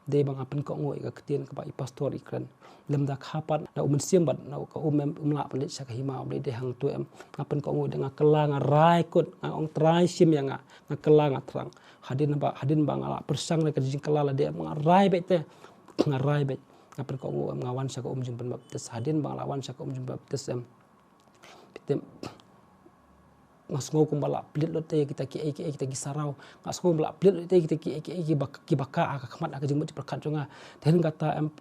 de bang apen ko ngoi ka ketien ka i pastor ikran lem da khapat na siam bat na ka la pelit sa ka hima ble de hang tu em apen ko ngoi dengan kelang rai kot ong trai sim yang kelang terang hadin bang ala persang le ka jing kelala de rai bet te ngarai bet apen ko ngoi ngawan sa ka jingpynbaptis hadin bang lawan sa ka jingpynbaptis em pitem ngasgo kum bala plit lo te kita kita gisarau ngasgo bala plit lo te kita ki baka ka khamat ka jing perkat jonga ten kata em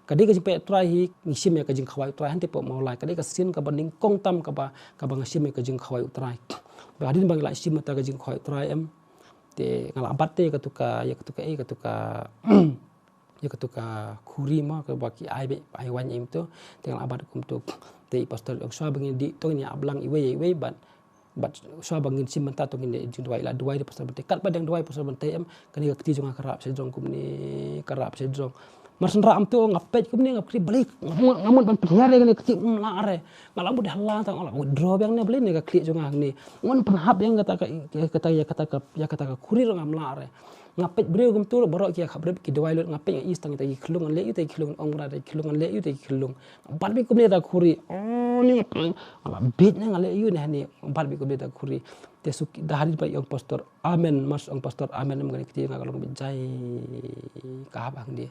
kadi ka jing pe trai hi ngisim ya ka jing khawai trai hante po maulai kadi ka sin ka banding kong tam ka bang ngisim ka jing khawai trai badin bang la sim ta ka jing khawai trai em te ngala abat te ka tuka ya ketuka khuri ma ka baki ai wan im tu te ngala abat kum tu te pastor ong swa bang di to ni ablang iwe bat swa bangin sim menta to ngin jing duai de pastor bente kat padang duai pastor bente em kani ka kti jonga karap se jong kum ni karap se jong marsen ra am tu ngapet kum ni ngapri balik ngamon ban penhare ngani kti la are ngalam de hala ta ngala draw bang ne beli ne ka kli jonga ni ngon penhap yang kata ka khuri ngam la are ngapet breu gum tu borok kia khabre ki duai lot ngapet ngi istang ta ki khulung le yu ta khulung ong ra ta khulung le yu ta khulung ban bi kum ni ta khuri ni ala bit ne ngale yu ne ni ban bi kum ni ta khuri te suki dahari pa yong pastor amen mas ong pastor amen ngani kiti ngagalong bijai ka bang dia